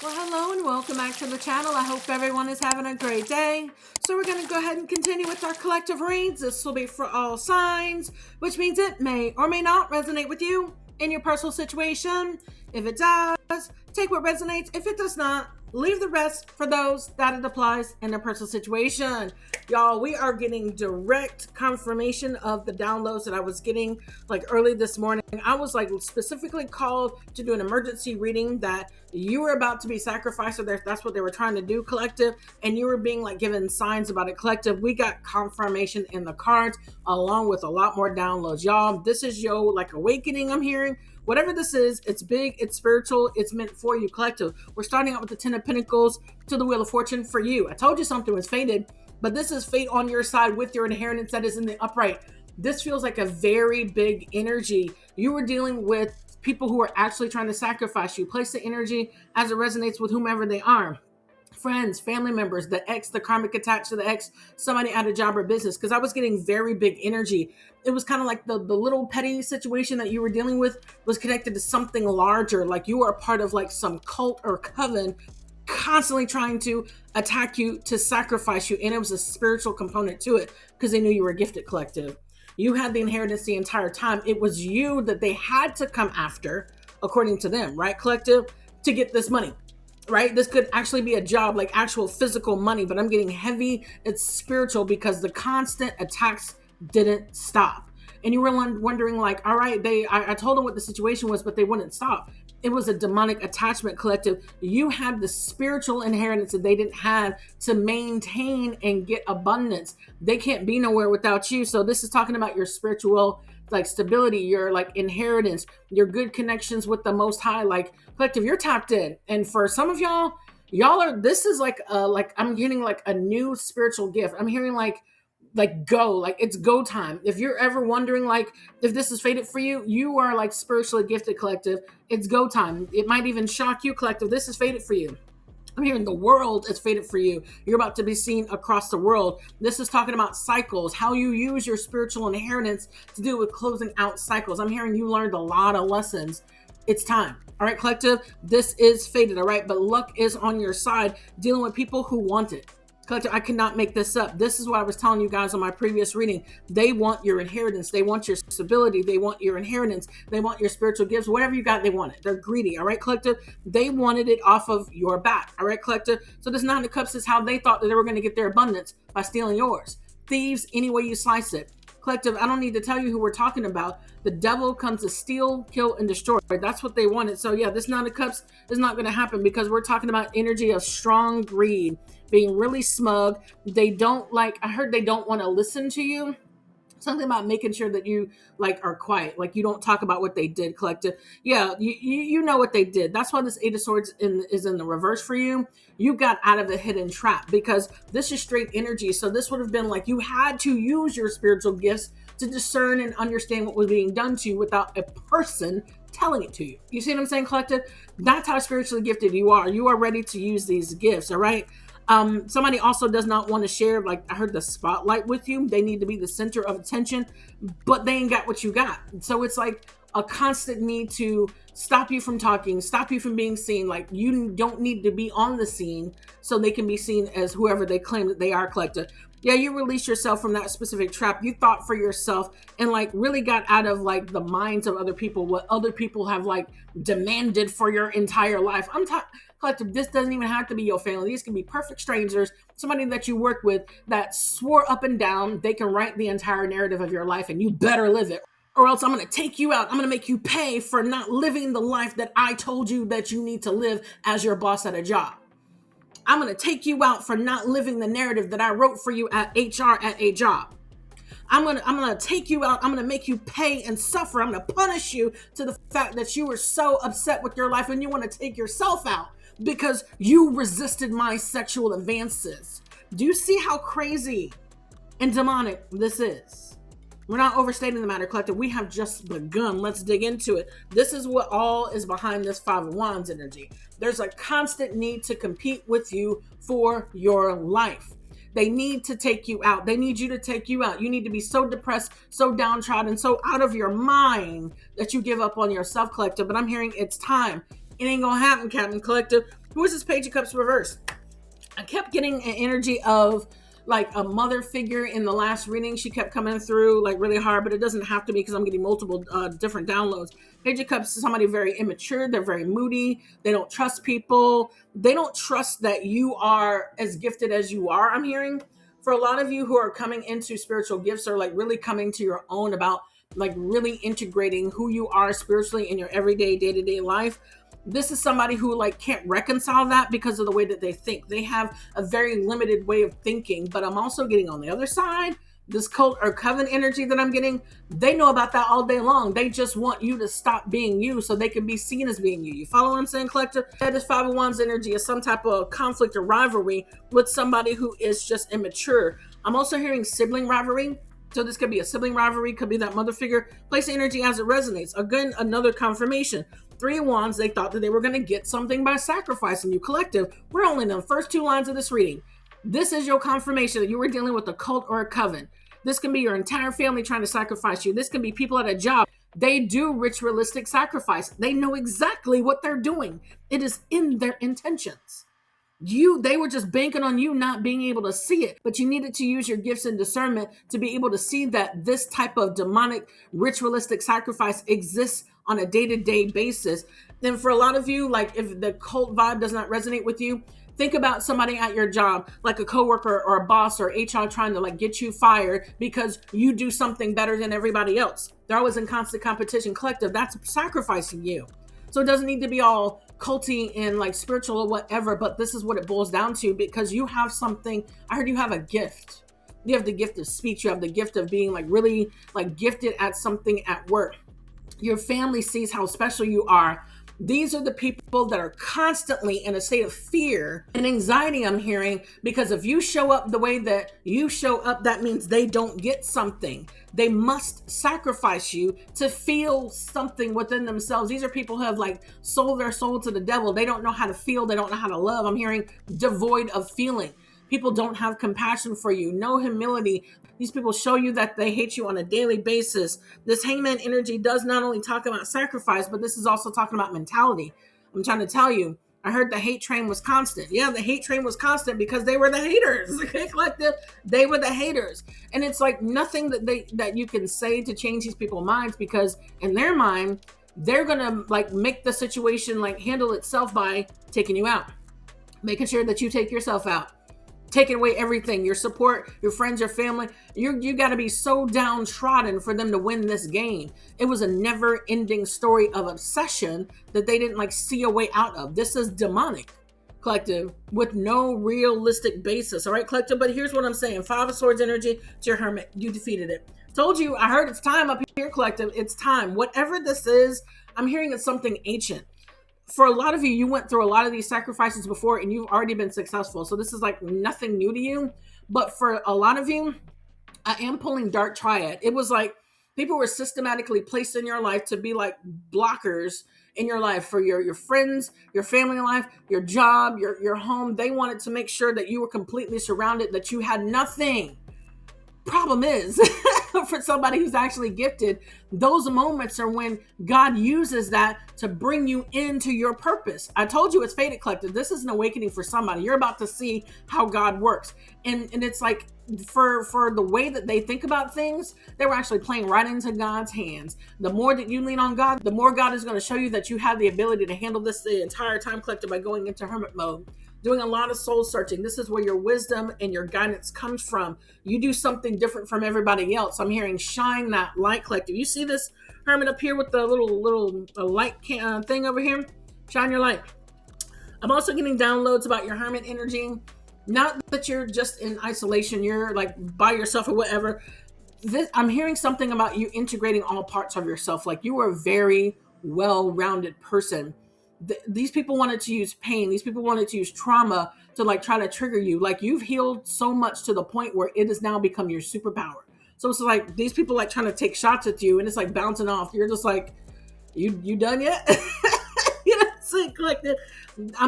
Well, hello and welcome back to the channel. I hope everyone is having a great day. So we're going to go ahead and continue with our collective reads. This will be for all signs, which means it may or may not resonate with you in your personal situation. If it does, take what resonates. If it does not, leave the rest for those that it applies in their personal situation. Y'all, we are getting direct confirmation of the downloads that I was getting like early this morning. I was like specifically called to do an emergency reading that you were about to be sacrificed, or that's what they were trying to do, collective, and you were being like given signs about it, collective. We got confirmation in the cards along with a lot more downloads. Y'all, this is your like awakening I'm hearing. Whatever this is, it's big, it's spiritual, it's meant for you, collective. We're starting out with the 10 of Pentacles to the Wheel of Fortune for you. I told you something was fated, but this is fate on your side with your inheritance that is in the upright. This feels like a very big energy. You were dealing with people who are actually trying to sacrifice you. Place the energy as it resonates with whomever they are. Friends, family members, the ex, the karmic attached to the ex, somebody at a job or business. Because I was getting very big energy. It was kind of like the little petty situation that you were dealing with was connected to something larger. Like you were a part of like some cult or coven constantly trying to attack you, to sacrifice you. And it was a spiritual component to it because they knew you were gifted, collective. You had the inheritance the entire time. It was you that they had to come after, according to them, right, collective, to get this money. Right? This could actually be a job, like actual physical money, but I'm getting heavy. It's spiritual because the constant attacks didn't stop. And you were wondering like, all right, I told them what the situation was, but they wouldn't stop. It was a demonic attachment, collective. You had the spiritual inheritance that they didn't have to maintain and get abundance. They can't be nowhere without you. So this is talking about your spiritual like stability, your like inheritance, your good connections with the Most High. Like collective, you're tapped in. And for some of y'all are, this is like I'm getting like a new spiritual gift. I'm hearing like go, like it's go time. If you're ever wondering like if this is fated for you, you are like spiritually gifted, collective. It's go time. It might even shock you, collective. This is fated for you. I'm hearing the world is fated for you. You're about to be seen across the world. This is talking about cycles, how you use your spiritual inheritance to deal with closing out cycles. I'm hearing you learned a lot of lessons. It's time. All right, collective, this is fated, all right? But luck is on your side, dealing with people who want it. Collective, I cannot make this up. This is what I was telling you guys on my previous reading. They want your inheritance. They want your stability. They want your inheritance. They want your spiritual gifts. Whatever you got, they want it. They're greedy. All right, collective? They wanted it off of your back. All right, collective? So this Nine of Cups is how they thought that they were going to get their abundance, by stealing yours. Thieves, any way you slice it. Collective, I don't need to tell you who we're talking about. The devil comes to steal, kill, and destroy. That's what they wanted. So yeah, this Nine of Cups is not going to happen because we're talking about energy of strong greed, being really smug. They don't like, I heard they don't want to listen to you. Something about making sure that you like are quiet, like you don't talk about what they did, collective. Yeah, you know what they did. That's why this Eight of Swords is in the reverse for you. You got out of the hidden trap because this is straight energy. So this would have been like you had to use your spiritual gifts to discern and understand what was being done to you without a person telling it to you. You see what I'm saying, collective? That's how spiritually gifted you are. You are ready to use these gifts, all right? Somebody also does not want to share, like I heard, the spotlight with you. They need to be the center of attention, but they ain't got what you got. So it's like a constant need to stop you from talking, stop you from being seen. Like you don't need to be on the scene so they can be seen as whoever they claim that they are, collective. Yeah, you release yourself from that specific trap. You thought for yourself and like really got out of like the minds of other people, what other people have like demanded for your entire life. Collective, this doesn't even have to be your family. These can be perfect strangers, somebody that you work with that swore up and down they can write the entire narrative of your life and you better live it. Or else I'm going to take you out. I'm going to make you pay for not living the life that I told you that you need to live as your boss at a job. I'm going to take you out for not living the narrative that I wrote for you at HR at a job. I'm gonna take you out. I'm gonna make you pay and suffer. I'm gonna punish you to the fact that you were so upset with your life and you want to take yourself out because you resisted my sexual advances. Do you see how crazy and demonic this is? We're not overstating the matter, collective. We have just begun. Let's dig into it. This is what all is behind this Five of Wands energy. There's a constant need to compete with you for your life. They need to take you out. They need you to take you out. You need to be so depressed, so downtrodden, so out of your mind that you give up on yourself, collective. But I'm hearing it's time. It ain't gonna happen, Captain Collective. Who is this Page of Cups reverse? I kept getting an energy of like a mother figure in the last reading. She kept coming through like really hard, but it doesn't have to be because I'm getting multiple different downloads. Page of Cups is somebody very immature. They're very moody. They don't trust people. They don't trust that you are as gifted as you are, I'm hearing. For a lot of you who are coming into spiritual gifts or like really coming to your own about like really integrating who you are spiritually in your everyday day-to-day life, this is somebody who like can't reconcile that because of the way that they think. They have a very limited way of thinking. But I'm also getting on the other side, this cult or coven energy that I'm getting, they know about that all day long. They just want you to stop being you so they can be seen as being you. You follow what I'm saying, Collective? That is Five of Wands energy is some type of conflict or rivalry with somebody who is just immature. I'm also hearing sibling rivalry. So this could be a sibling rivalry, could be that mother figure. Place the energy as it resonates. Again, another confirmation. Three of Wands, they thought that they were going to get something by sacrificing you. Collective, we're only in the first two lines of this reading. This is your confirmation that you were dealing with a cult or a coven. This can be your entire family trying to sacrifice you. This can be people at a job. They do ritualistic sacrifice. They know exactly what they're doing. It is in their intentions. They were just banking on you not being able to see it, but you needed to use your gifts and discernment to be able to see that this type of demonic ritualistic sacrifice exists on a day-to-day basis. Then for a lot of you, like if the cult vibe does not resonate with you, think about somebody at your job, like a coworker or a boss or HR trying to like get you fired because you do something better than everybody else. They're always in constant competition. Collective, that's sacrificing you. So it doesn't need to be all culty and like spiritual or whatever, but this is what it boils down to because you have something. I heard you have a gift. You have the gift of speech. You have the gift of being like really like gifted at something at work. Your family sees how special you are. These are the people that are constantly in a state of fear and anxiety, I'm hearing, because if you show up the way that you show up, that means they don't get something. They must sacrifice you to feel something within themselves. These are people who have like sold their soul to the devil. They don't know how to feel. They don't know how to love. I'm hearing devoid of feeling. People don't have compassion for you. No humility. These people show you that they hate you on a daily basis. This hangman energy does not only talk about sacrifice, but this is also talking about mentality. I'm trying to tell you, I heard the hate train was constant. Yeah, the hate train was constant because they were the haters. Okay, Collective, they were the haters. And it's like nothing that you can say to change these people's minds because in their mind, they're going to like make the situation like handle itself by taking you out, making sure that you take yourself out. Taking away everything, your support, your friends, your family. You got to be so downtrodden for them to win this game. It was a never-ending story of obsession that they didn't like see a way out of. This is demonic, Collective, with no realistic basis. All right, Collective, but here's what I'm saying. Five of Swords energy to your Hermit. You defeated it. Told you, I heard it's time up here, Collective. It's time. Whatever this is, I'm hearing it's something ancient. For a lot of you, you went through a lot of these sacrifices before and you've already been successful. So this is like nothing new to you. But for a lot of you, I am pulling Dark Triad. It was like people were systematically placed in your life to be like blockers in your life for your friends, your family life, your job, your home. They wanted to make sure that you were completely surrounded, that you had nothing. Problem is, for somebody who's actually gifted, those moments are when God uses that to bring you into your purpose. I told you it's fated, Collective. This is an awakening for somebody. You're about to see how God works. And it's like for the way that they think about things, they were actually playing right into God's hands. The more that you lean on God, the more God is going to show you that you have the ability to handle this the entire time, Collective, by going into hermit mode. Doing a lot of soul searching. This is where your wisdom and your guidance comes from. You do something different from everybody else. I'm hearing shine that light, Collective. You see this hermit up here with the little light thing over here? Shine your light. I'm also getting downloads about your hermit energy. Not that you're just in isolation. You're like by yourself or whatever. I'm hearing something about you integrating all parts of yourself. Like you are a very well-rounded person. These people wanted to use pain. These people wanted to use trauma to like try to trigger you. Like you've healed so much to the point where it has now become your superpower. So it's like these people like trying to take shots at you and it's like bouncing off. You're just like, you done yet? You know, it's like Collective.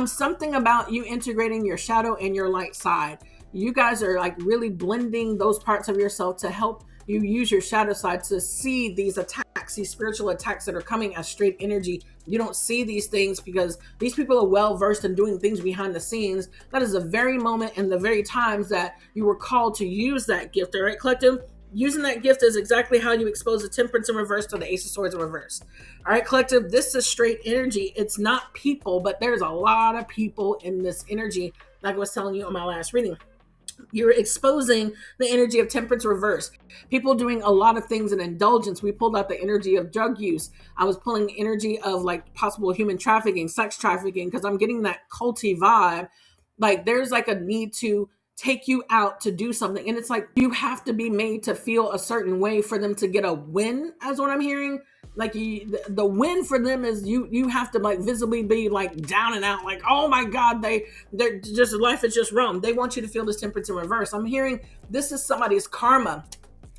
Something about you integrating your shadow and your light side. You guys are like really blending those parts of yourself to help You use your shadow side to see these attacks, these spiritual attacks that are coming as straight energy. You don't see these things because these people are well versed in doing things behind the scenes. That is the very moment and the very times that you were called to use that gift. All right, collective? Using that gift is exactly how you expose the temperance in reverse to the ace of swords in reverse. All right, collective, this is straight energy. It's not people, but there's a lot of people in this energy, like I was telling you on my last reading. You're exposing the energy of temperance reverse. People doing a lot of things in indulgence. We pulled out the energy of drug use. I was pulling the energy of like possible human trafficking, sex trafficking, because I'm getting that culty vibe. Like there's like a need to take you out to do something. And it's like you have to be made to feel a certain way for them to get a win, as what I'm hearing. Like the win for them is you have to like visibly be like down and out, like, oh my god, they're just, life is just wrong. They want you to feel this temperance in reverse. I'm hearing this is somebody's karma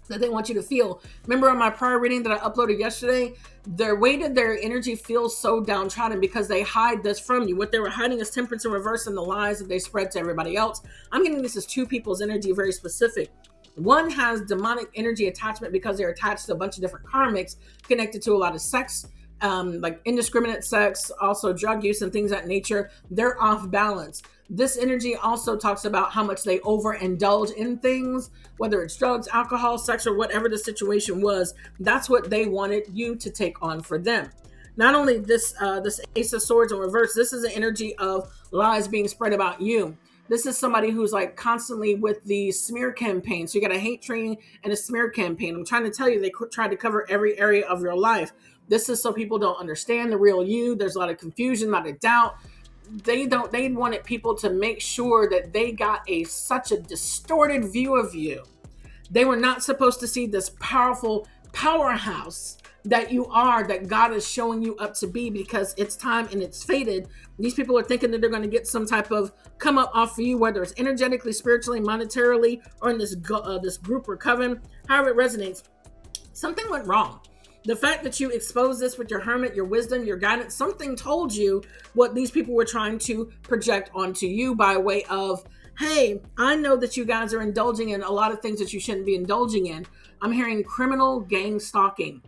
that they want you to feel. Remember on my prior reading that I uploaded yesterday, their way that their energy feels so downtrodden because they hide this from you. What they were hiding is temperance in reverse and the lies that they spread to everybody else. I'm getting this as two people's energy, very specific. One has demonic energy attachment because they're attached to a bunch of different karmics connected to a lot of sex, like indiscriminate sex, also drug use and things of that nature. They're off balance. This energy also talks about how much they overindulge in things, whether it's drugs, alcohol, sex, or whatever the situation was. That's what they wanted you to take on for them. Not only this ace of swords in reverse, this is an energy of lies being spread about you. This is somebody who's like constantly with the smear campaign. So you got a hate train and a smear campaign. I'm trying to tell you, they try to cover every area of your life. This is so people don't understand the real you. There's a lot of confusion, a lot of doubt. They wanted people to make sure that they got such a distorted view of you. They were not supposed to see this powerful powerhouse that you are, that God is showing you up to be, because it's time and it's fated. These people are thinking that they're going to get some type of come up off of you, whether it's energetically, spiritually, monetarily, or in this group or coven, however it resonates. Something went wrong. The fact that you exposed this with your hermit, your wisdom, your guidance, something told you what these people were trying to project onto you by way of, hey, I know that you guys are indulging in a lot of things that you shouldn't be indulging in. I'm hearing criminal gang stalking.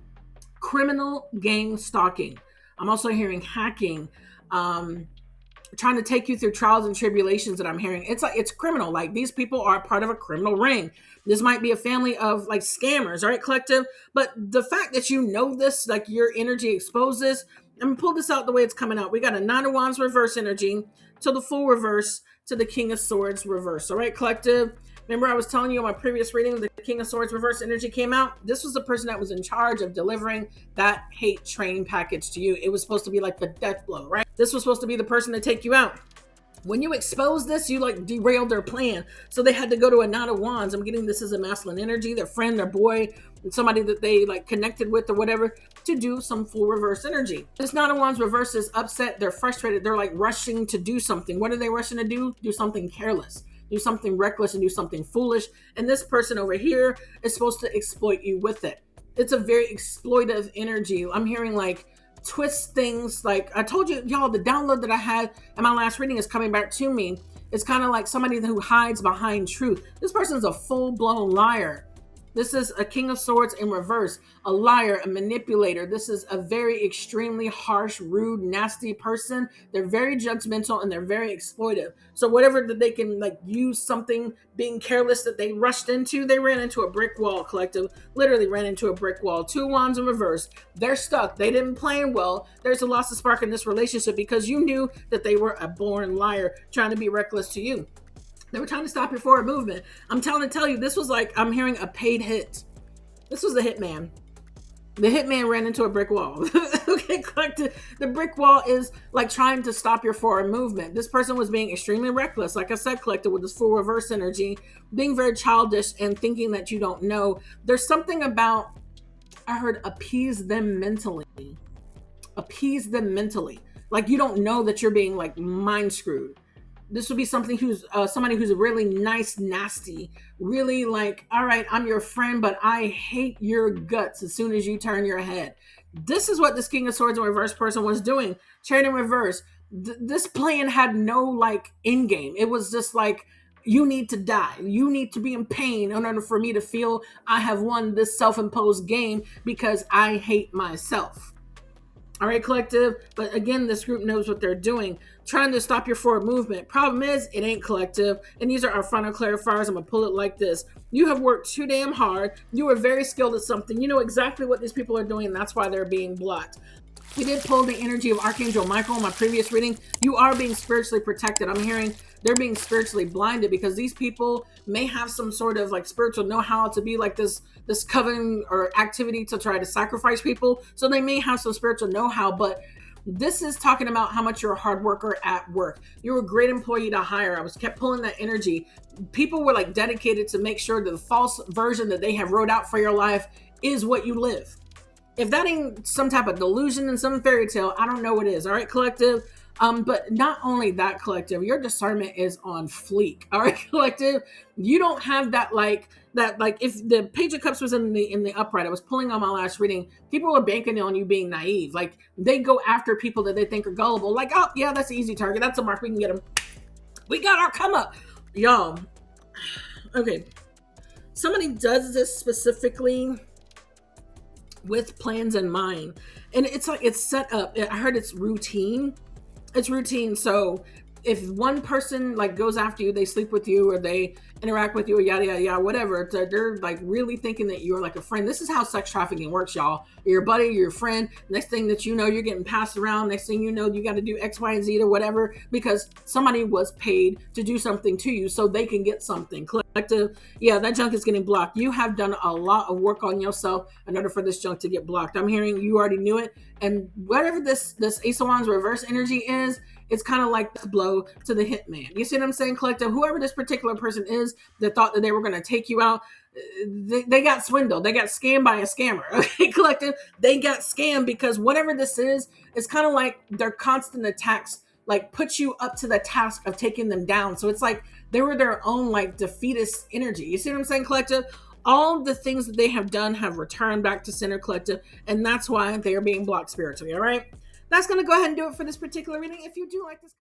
Criminal gang stalking. I'm also hearing hacking, trying to take you through trials and tribulations that I'm hearing. It's like, it's criminal. Like these people are part of a criminal ring. This might be a family of like scammers, all right, collective? But the fact that you know this, like your energy exposes, I'm gonna pull this out the way it's coming out. We got a Nine of Wands reverse energy to the Fool reverse to the King of Swords reverse, all right, collective? Remember I was telling you in my previous reading, the King of Swords reverse energy came out? This was the person that was in charge of delivering that hate train package to you. It was supposed to be like the death blow, right? This was supposed to be the person to take you out. When you expose this, you like derailed their plan. So they had to go to a Nine of Wands. I'm getting this as a masculine energy, their friend, their boy, somebody that they like connected with or whatever, to do some full reverse energy. This Nine of Wands reverse is upset. They're frustrated. They're like rushing to do something. What are they rushing to do? Do something careless. Do something reckless and do something foolish. And this person over here is supposed to exploit you with it. It's a very exploitive energy. I'm hearing like twist things. Like I told you, y'all, the download that I had in my last reading is coming back to me. It's kind of like somebody who hides behind truth. This person's a full-blown liar. This is a King of Swords in reverse, a liar, a manipulator. This is a very extremely harsh, rude, nasty person. They're very judgmental and they're very exploitive. So whatever that they can like use something, being careless that they rushed into, they ran into a brick wall, collective. Literally ran into a brick wall. Two Wands in reverse. They're stuck. They didn't plan well. There's a loss of spark in this relationship because you knew that they were a born liar trying to be reckless to you. They were trying to stop your forward movement. I'm trying to tell you, this was like, I'm hearing a paid hit. This was the hitman. The hitman ran into a brick wall. Okay, the brick wall is like trying to stop your forward movement. This person was being extremely reckless. Like I said, collected with this full reverse energy, being very childish and thinking that you don't know. There's something about, I heard appease them mentally. Appease them mentally. Like you don't know that you're being like mind screwed. This would be something who's somebody who's really nice, nasty, really like, all right, I'm your friend, but I hate your guts as soon as you turn your head. This is what this King of Swords in reverse person was doing. Chariot in reverse. This plan had no like end game. It was just like, You need to die. You need to be in pain in order for me to feel I have won this self-imposed game because I hate myself. All right, collective. But again, this group knows what they're doing, trying to stop your forward movement. Problem is, it ain't collective. And these are our final clarifiers. I'm going to pull it like this. You have worked too damn hard. You are very skilled at something. You know exactly what these people are doing, and that's why they're being blocked. We did pull the energy of Archangel Michael in my previous reading. You are being spiritually protected. I'm hearing they're being spiritually blinded because these people may have some sort of like spiritual know-how to be like this coven or activity to try to sacrifice people. So they may have some spiritual know-how, but this is talking about how much you're a hard worker at work. You're a great employee to hire. I was kept pulling that energy. People were like dedicated to make sure that the false version that they have wrote out for your life is what you live. If that ain't some type of delusion and some fairy tale, I don't know what is. All right, collective. But not only that, collective, your discernment is on fleek. All right, collective. You don't have that like if the Page of Cups was in the upright, I was pulling on my last reading. People are banking on you being naive. Like they go after people that they think are gullible. Like, oh yeah, that's an easy target. That's a mark. We can get them. We got our come up, y'all. Okay, somebody does this specifically with plans in mind, and it's like it's set up. I heard it's routine. It's routine. So if one person like goes after you, they sleep with you or they interact with you or yada yada yada, whatever, they're like really thinking that you're like a friend. This is how sex trafficking works, y'all. You're your buddy, you're your friend. Next thing that you know, you're getting passed around. Next thing you know, you got to do X, Y, and Z or whatever because somebody was paid to do something to you so they can get something. Collective, yeah, that junk is getting blocked. You have done a lot of work on yourself in order for this junk to get blocked. I'm hearing you already knew it, and whatever this Ace of Wands reverse energy is, it's kind of like the blow to the hitman. You see what I'm saying, collective? Whoever this particular person is that thought that they were going to take you out, they got swindled. They got scammed by a scammer. Okay, collective? They got scammed because whatever this is, it's kind of like their constant attacks like put you up to the task of taking them down. So it's like they were their own like defeatist energy. You see what I'm saying, collective? All the things that they have done have returned back to center, collective, and that's why they are being blocked spiritually. All right, that's going to go ahead and do it for this particular reading. If you do like this